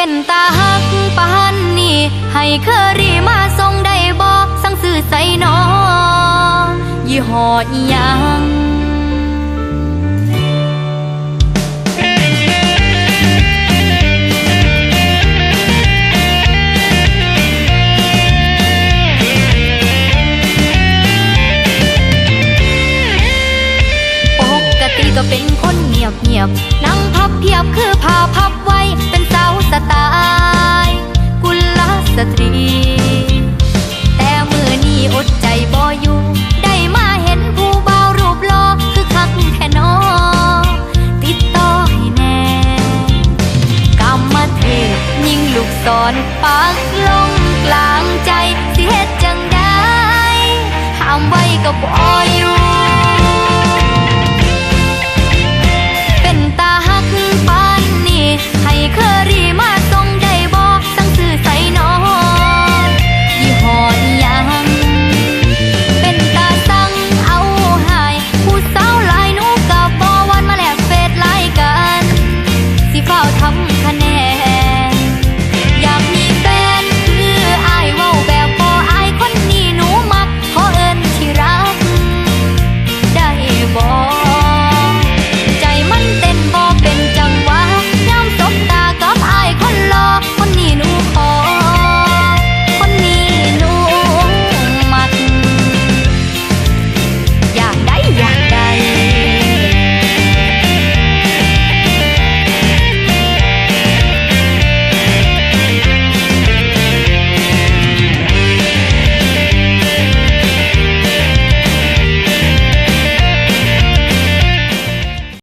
เป็นตาฮักปานนี่ให้เคอรี่มาส่งได้บ่สั่งซื้อใส่นอยี่ห้ออีหยังก็เป็นคนเงียบเงียบนั่งพับเพียบคือผ้าพับไว้เป็นสาวสไตล์กุลสตรีแต่มือนี้อดใจบ่อยู่ได้มาเห็นผู้บ่าวรูปหล่อคือคักแค่นอติดต่อให้แน่กำมาเทพยิงลูกศรปักลงกลางใจสิเฮ็ดจังได้ห้ามไว้ก็บ่